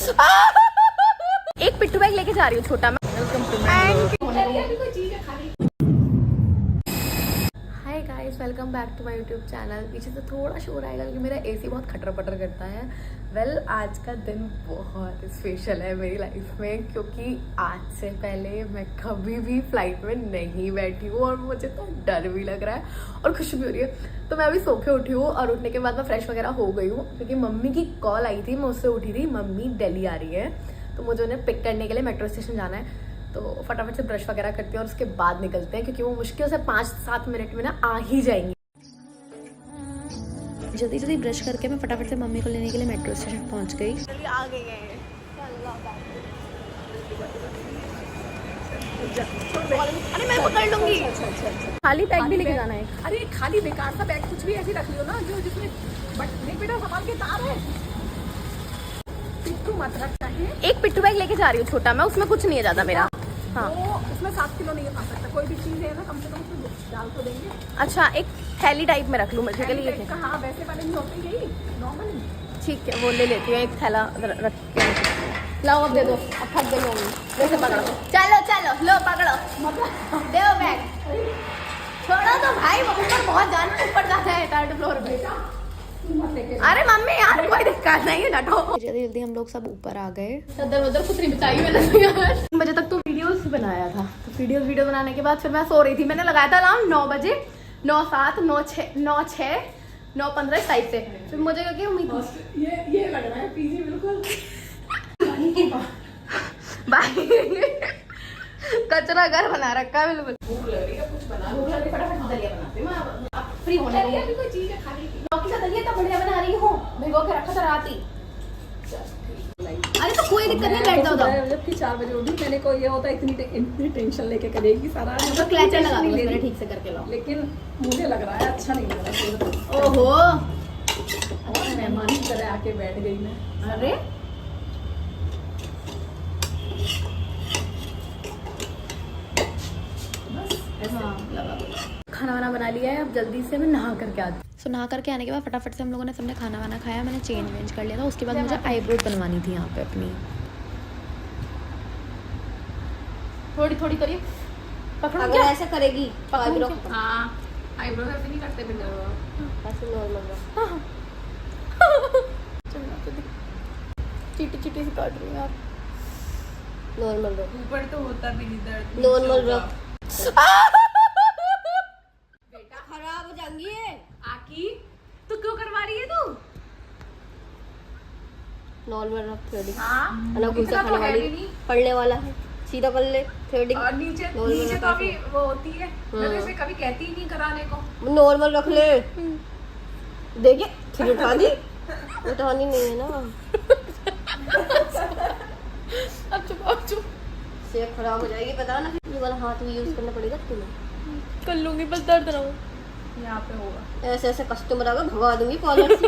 एक पिट्ठू बैग लेके जा रही हूँ छोटा मैं। Hi guys, welcome back to my YouTube channel. पीछे से थोड़ा शोर आएगा क्योंकि मेरा एसी बहुत खटर पटर करता है। वेल, आज का दिन बहुत स्पेशल है मेरी लाइफ में क्योंकि आज से पहले मैं कभी भी फ्लाइट में नहीं बैठी हूँ और मुझे तो डर भी लग रहा है और खुशी भी हो रही है। तो मैं अभी सो के उठी हूँ और उठने के बाद मैं फ्रेश वगैरह हो गई हूँ क्योंकि मम्मी की कॉल आई थी। मैं उससे उठी थी, मम्मी दिल्ली आ रही है तो मुझे उन्हें पिक करने के लिए मेट्रो स्टेशन जाना है। तो फटाफट से ब्रश वगैरह करते हैं और उसके बाद निकलते हैं क्योंकि वो मुश्किल से 5-7 मिनट में ना आ ही जाएंगी। जल्दी जल्दी ब्रश करके मैं फटाफट से मम्मी को लेने के लिए मेट्रो स्टेशन पहुंच गई। आ गई है। अरे मैं पकड़ लूंगी। खाली बैग भी लेके जाना है। अरे खाली बेकार सा बैग कुछ भी ऐसे रख लियो ना जो जिसमें बट नहीं बेटा संभाल के तार है। पिट्ठू मत रख चाहिए। एक पिट्ठू बैग लेके जा रही हूँ छोटा मैं, उसमें कुछ नहीं है ज्यादा मेरा। हाँ, वो उसमें 7 किलो नहीं खा सकता। कोई भी चीज है ना कम से कम उसमें डाल तो देंगे। अच्छा, एक थैली टाइप में रख लूँ मुझे के लिए। हाँ, वैसे वाले नहीं होते यही नॉर्मल। ठीक है, वो ले लेती हूँ। एक थैला रख के लाओ, अब दे दो। अब थक गई होंगी। वैसे पकड़ो, चलो चलो लो पकड़ो, दे बैग। छोड़ो तो भाई, ऊपर बहुत जाना, ऊपर जाना है 3rd फ्लोर पे। अरे मम्मी यार, कोई दिक्कत नहीं है, हटो। जल्दी जल्दी हम लोग सब ऊपर आ गए। इधर उधर कुछ नहीं बचाई मैंने तो यार। 3 बजे तक तो वीडियोस बनाया था। तो वीडियो बनाने के बाद फिर मैं सो रही थी। मैंने लगाया था अलार्म 9 बजे, 9:07, 9:06, 9:15 इस टाइप से। फिर मुझे क्योंकि उम्मीद ये लग रहा है पीजी बिल्कुल भाई कचरा घर बना रखा है बिल्कुल। भूख लग रही है, कुछ बना भूख लग रही, फटाफट दलिया बनाती हूँ मैं। अब फ्री होने लगी। अभी कोई चीज है खाने की। लौकी का दलिया तो बढ़िया बना रही हूँ, भिगो के रखा था रात ही। अरे तो कोई दिक्कत नहीं, बैठ जाओ। जबकि 4 बजे उठी, मैंने को ये होता इतनी टेंशन लेके करेगी सारा। तो क्लचर लगा दो, मैंने ठीक से करके लाओ। लेकिन मुझे लग रहा है अच्छा नहीं लग रहा। ओहो, मेहमान की तरह आके बैठ गई मैं। अरे खाना वाना बना लिया है। अब जल्दी से मैं नहा करके आती हूँ। सो नहा करके आने के बाद फटाफट से हम लोगों ने सबने खाना वाना खाया। मैंने चेंज वेंज कर लिया था। उसके बाद मुझे आईब्रोज बनवानी थी यहाँ पे अपनी। थोड़ी थोड़ी करिए, पकड़ो। अगर ऐसे करेगी आईब्रो, हाँ, आईब्रो ऐसे नहीं करते बिल्कुल। ऐसे नॉर्मल रख। चीटी चीटी से काट रही हूँ यार। नॉर्मल रख, ऊपर तो होता भी नहीं दर्द। नॉर्मल रख। बेटा खराब हो जाएंगी ये। आकी तू क्यों करवा रही है तू? नॉर्मल रख थ्रेडिंग। हाँ, अलग घुसा इतना खाने तो है वाली भी नहीं। पढ़ने वाला है, सीधा कर ले थ्रेडिंग। और नीचे नीचे तो अभी वो होती है। मैं तो इसे कभी कहती ही नहीं कराने को। नॉर्मल रख ले। देखिए फिर उठा दी, उठानी नहीं है ना। अब चुप सेहत खराब हो जाएगी, पता ना। ये वाला हाथ भी यूज करना पड़ेगा तुम्हें। कर लूंगी, बस दर्द ना हो। यहाँ पे होगा। ऐसे ऐसे कस्टमर आगे भगा दूंगी पार्लर से।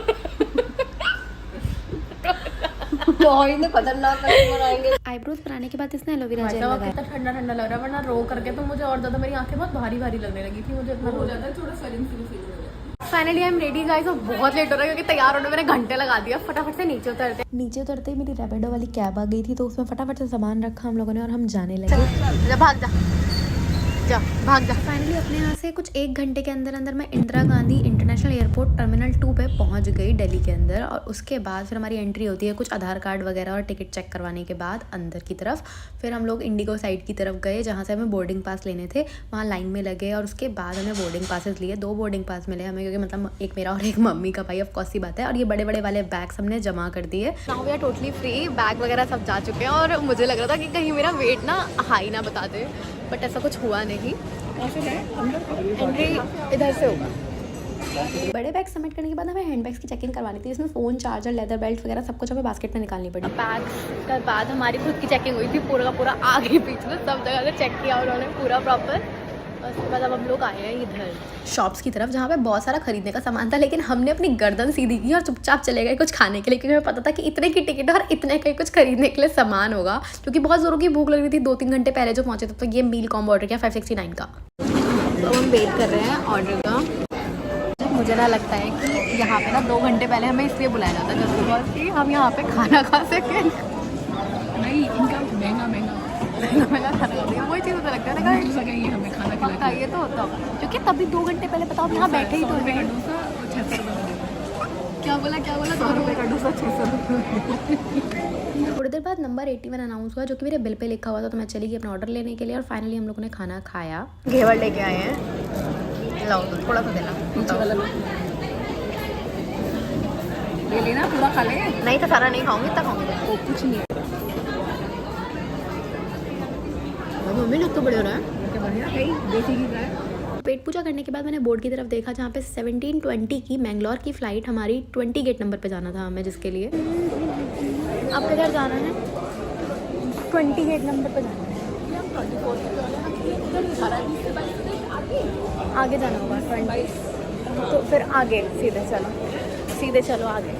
बहुत खतरनाक कस्टमर आएंगे। आईब्रोज बनाने के बाद इसने एलोवेरा जेल लगाया। कितना ठंडा ठंडा लग रहा है, वरना रो करके तो मुझे और ज्यादा मेरी आंखें बहुत भारी भारी लगने लगी थी। मुझे इतना हो जाता है थोड़ा स्वेलिंग फील हो जाता है। Finally I am ready guys. और बहुत लेट हो रहा है क्योंकि तैयार होने में मैंने घंटे लगा दिया। फटाफट से नीचे उतरते ही मेरी रैपिडो वाली कैब आ गई थी। तो उसमें फटाफट से सामान रखा हम लोगों ने और हम जाने लगे। भाग जा। फाइनली अपने यहाँ से कुछ 1 घंटे के अंदर अंदर मैं Indira Gandhi international airport terminal 2 पे पहुँच गई दिल्ली के अंदर। और उसके बाद फिर हमारी एंट्री होती है कुछ आधार कार्ड वगैरह और टिकट चेक करवाने के बाद अंदर की तरफ। फिर हम लोग इंडिगो साइड की तरफ गए जहाँ से हमें बोर्डिंग पास लेने थे। वहाँ लाइन में लगे और उसके बाद हमें बोर्डिंग पासेस लिए। 2 बोर्डिंग पास मिले हमें क्योंकि मतलब एक मेरा और एक मम्मी का, भाई ऑफ कोर्स सी बात है। और ये बड़े बड़े वाले बैग्स हमने जमा कर दिए। Now we are totally free. Bag वगैरह सब जा चुके हैं और मुझे लग रहा था कि कहीं मेरा वेट ना हाई ना बता दे, बट ऐसा कुछ हुआ नहीं। एंट्री इधर से होगा। बड़े बैग सबमिट करने के बाद हमें हैंड बैग्स की चेकिंग करवानी थी। इसमें फ़ोन, चार्जर, लेदर बेल्ट वगैरह सब कुछ हमें बास्केट में निकालनी पड़ी। बैग्स के बाद हमारी खुद की चेकिंग हुई थी। पूरा का पूरा आगे पीछे सब जगह से चेक किया उन्होंने पूरा प्रॉपर। और उसके बाद अब हम लोग आए हैं इधर शॉप्स की तरफ जहाँ पे बहुत सारा खरीदने का सामान था। लेकिन हमने अपनी गर्दन सीधी की और चुपचाप चले गए कुछ खाने के लिए क्योंकि हमें पता था कि इतने की टिकट और इतने का कुछ खरीदने के लिए सामान होगा। क्योंकि बहुत ज़ोरों की भूख लग रही थी। 2-3 घंटे पहले जो पहुँचे थे। तो ये मील कॉम्बो ऑर्डर किया 569 का। तो हम वेट कर रहे हैं ऑर्डर का। मुझे ना लगता है कि यहाँ पे ना 2 घंटे पहले हमें इसलिए बुलाया जाता है जस्ट बिकॉज कि हम यहाँ पे खाना खा सकें। नहीं इनका महंगा महंगा खाना खाते हैं वही चीज़ तो लगता है ना हो सके ये हमें खाना पक्का खिलाते ये तो होता होगा क्योंकि तभी 2 घंटे पहले बताओ हम यहाँ बैठे ही तो रुपये हैं। का डोसा और 600 रुपये का देना। क्या बोला 2 रुपये का डोसा 600 रुपये। थोड़ी देर बाद नंबर 81 अनाउंस हुआ जो कि मेरे बिल पे लिखा हुआ था, तो मैं चली गई अपना ऑर्डर लेने के लिए और फाइनली हम लोगों ने खाना खाया। घेवर लेके आए हैं, लाओ तो थोड़ा सा देना। नीचे वाला ले लेना पूरा खा ले। नहीं तो सारा नहीं खाऊंगी, इतना खाऊंगी। वो कुछ नहीं है मम्मी लोग तो बड़े हो रहा है। क्या बढ़िया है देसी घी का है। पेट पूजा करने के बाद मैंने बोर्ड की तरफ देखा जहाँ पे 17:20 की मैंगलोर की फ़्लाइट हमारी 20 गेट नंबर पे जाना था हमें, जिसके लिए आपके घर जाना है 20 गेट नंबर पे जाना है। आगे जाना होगा 20, तो फिर आगे सीधे चलो आगे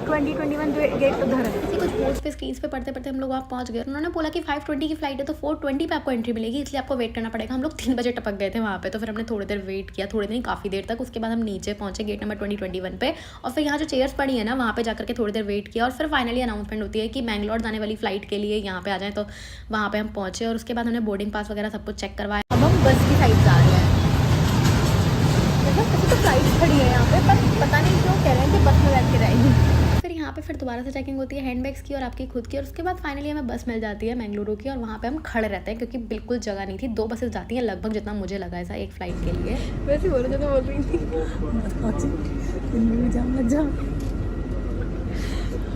2021 गेट उधर है। कुछ बोर्ड्स पे स्क्रीन्स पे पढ़ते पढ़ते हम लोग वहाँ पहुँच गए। उन्होंने बोला कि 5:20 की फ्लाइट है तो 4:20 पे आपको एंट्री मिलेगी, इसलिए आपको वेट करना पड़ेगा। हम लोग 3 बजे टपक गए थे वहाँ पे, तो फिर हमने थोड़ी देर वेट किया, थोड़ी देर काफ़ी देर तक। उसके बाद हम नीचे पहुँचे गेट नंबर 2021 पे, और फिर यहाँ जो चेयर्स पड़ी है ना वहाँ पे जाकर के थोड़ी देर वेट किया, और फिर फाइनली अनाउंसमेंट होती है कि मैंगलोर जाने वाली फ्लाइट के लिए यहाँ पे आ जाएँ। तो वहाँ पर हम पहुँचे और उसके बाद हमने बोर्डिंग पास वगैरह सब कुछ चेक करवाया। अब हम बस की साइड जा रहे हैं। मतलब तो फ्लाइट खड़ी है यहाँ पे, पर पता नहीं क्यों कह रहे हैं कि बस में बैठ के जाएंगे। फिर यहाँ पे फिर दोबारा से चेकिंग होती है हैंडबैग्स की और आपकी खुद की, और उसके बाद फाइनली हमें बस मिल जाती है मैंगलुरु की, और वहाँ पे हम खड़े रहते हैं क्योंकि बिल्कुल जगह नहीं थी। 2 बसेस जाती हैं लगभग, जितना मुझे लगा ऐसा एक फ़्लाइट के लिए। वैसे बोल रही थी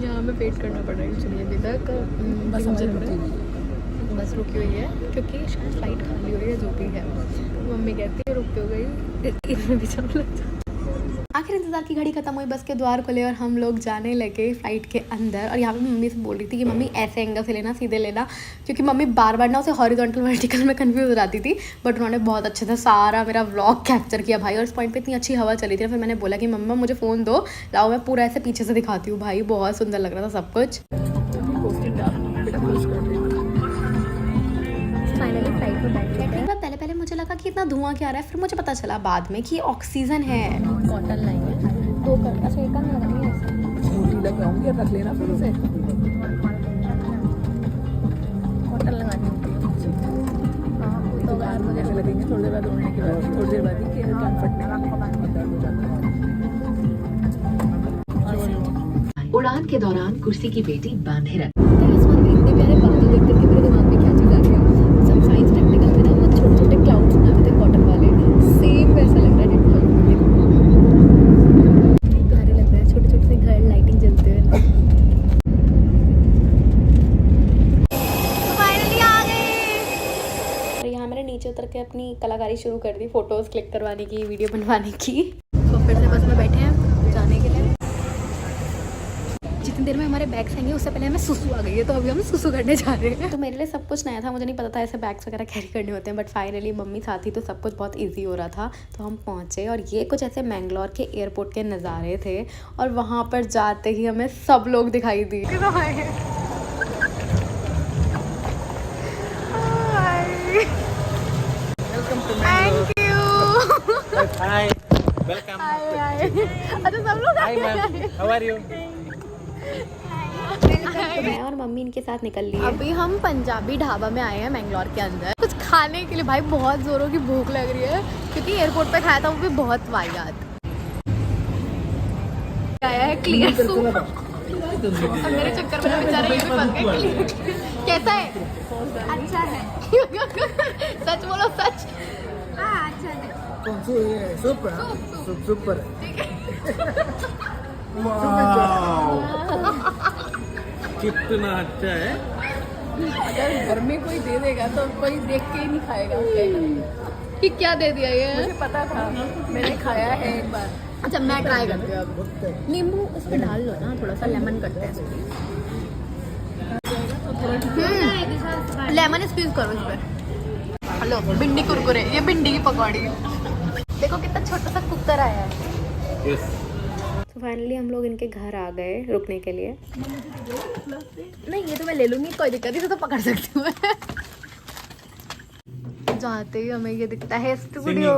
यहाँ हमें वेट करना पड़ रहा है चलिए अभी तक। बस रुकी हुई है क्योंकि शायद फ्लाइट खाली हुई है, जो भी है। मम्मी कहती है रुक हो गई, इसमें भी जाम लग जाता। आखिर इंतज़ार की घड़ी खत्म हुई, बस के द्वार खुले और हम लोग जाने लगे फ़्लाइट के अंदर। और यहाँ पे मम्मी से बोल रही थी कि मम्मी ऐसे एंगल से लेना, सीधे लेना, क्योंकि मम्मी बार बार ना उसे हॉरिजॉन्टल वर्टिकल में कंफ्यूज हो जाती थी। बट उन्होंने बहुत अच्छे से सारा मेरा व्लॉग कैप्चर किया भाई, और इस पॉइंट पे इतनी अच्छी हवा चली थी। फिर मैंने बोला कि मम्मा मुझे फ़ोन दो, लाओ मैं पूरा ऐसे पीछे से दिखाती हूँ। भाई बहुत सुंदर लग रहा था सब कुछ। फाइनली फ्लाइट में बैठने के बाद पहले मुझे लगा कि इतना धुआं क्या आ रहा है, फिर मुझे पता चला बाद में कि ऑक्सीजन है। कॉटन लाइन है 2 कर, अच्छा एक लगानी है छोटी लगाऊंगी, रख लेना फिर उसे कॉटन लगानी होती है। हाँ तो बाद में जैसे लगेंगे थोड़ी देर बाद उड़ने के बाद, थोड़ी देर बाद ही कि कान फटने का। उड़ान के दौरान कुर्सी की पेटी बांधे रख। आसमान में इतने प्यारे बादल देख करके मेरे दिमाग में क्या चीज़ आ रही है। सब साइंस टेक्निकल में ना वो छोटे छोटे क्लाउड्स बनाते थे कॉटन वाले, सेम वैसा लग रहा है। प्यारे लग रहा है, छोटे छोटे से घर लाइटिंग जलते हुए। फाइनली आ गए। यहाँ मैंने नीचे उतर के अपनी कलाकारी शुरू कर दी, फोटोज़ क्लिक करवाने की, वीडियो बनवाने की। तो फिर से बस में बैठे हैं जाने के लिए। जितनी देर में हमारे बैग्स आएंगे उससे पहले हमें सुसु आ गई है, तो अभी हम सुसु करने जा रहे हैं। तो मेरे लिए सब कुछ नया था, मुझे नहीं पता था ऐसे बैग्स वगैरह कैरी करने होते हैं। बट फाइनली मम्मी साथ ही तो सब कुछ बहुत इजी हो रहा था, तो हम पहुँचे। और ये कुछ ऐसे मैंगलोर के एयरपोर्ट के नज़ारे थे, और वहाँ पर जाते ही हमें सब लोग दिखाई दिए। Thank you. Hi, welcome. अच्छा सब लोग Hi ma'am, how are you? तो मैं और मम्मी इनके साथ निकल लिए। अभी हम पंजाबी ढाबा में आए हैं मैंगलोर के अंदर कुछ खाने के लिए। भाई बहुत जोरों की भूख लग रही है क्योंकि एयरपोर्ट पे खाया था वो भी बहुत वाहियात। आया है क्लियर सूप, और मेरे चक्कर में बेचारे ये भी फंस गए। क्लियर कैसा है? अच्छा है। सच बोलो सच। हाँ अच्छा है। Super. कितना अच्छा है। अगर घर में कोई दे देगा तो कोई देख के ही नहीं खाएगा कि क्या दे दिया ये? मुझे पता था, मैंने खाया है एक बार। अच्छा मैं ट्राई करती हूँ अब। नींबू उस पर डाल लो ना, थोड़ा सा लेमन करते हैं लेमन स्क्वीज करो इस पर। हेलो भिंडी कुरकुरे, ये भिंडी की पकौड़ी। देखो कितना छोटा सा कुकर आया है। Yes. तो फाइनली हम लोग इनके घर आ गए रुकने के लिए। नहीं ये तो मैं ले लूँगी, कोई दिक्कत नहीं, इसे तो पकड़ सकती हूँ मैं। जाते ही हमें ये दिखता है स्टूडियो,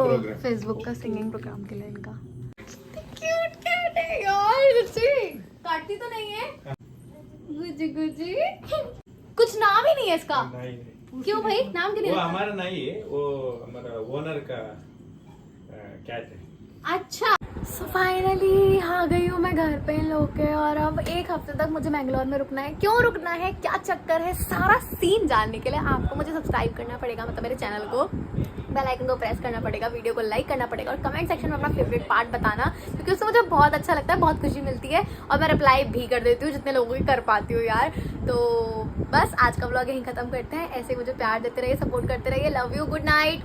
फेसबुक का सिंगिंग प्रोग्राम के लिए इनका। क्यूट कैट है यार, सच्ची काटती तो नहीं है। चिकू जी कुछ नाम ही नहीं है इसका। नहीं क्यों भाई, नाम क्यों नहीं वो रखा? हमारा नहीं है, वो हमारा ओनर का कैट है। अच्छा सो फाइनली आ गई हूँ मैं घर पे इन लोग के, और अब एक हफ्ते तक मुझे मैंगलोर में रुकना है। क्यों रुकना है, क्या चक्कर है, सारा सीन जानने के लिए आपको मुझे सब्सक्राइब करना पड़ेगा, मतलब मेरे चैनल को, बेल आइकन को प्रेस करना पड़ेगा, वीडियो को लाइक करना पड़ेगा और कमेंट सेक्शन में अपना फेवरेट पार्ट बताना, क्योंकि उससे मुझे बहुत अच्छा लगता है, बहुत खुशी मिलती है और मैं रिप्लाई भी कर देती हूँ जितने लोगों की कर पाती हूँ यार। तो बस आज का व्लॉग यहीं खत्म करते हैं। ऐसे मुझे प्यार देते रहिए, सपोर्ट करते रहिए। Love you, good night.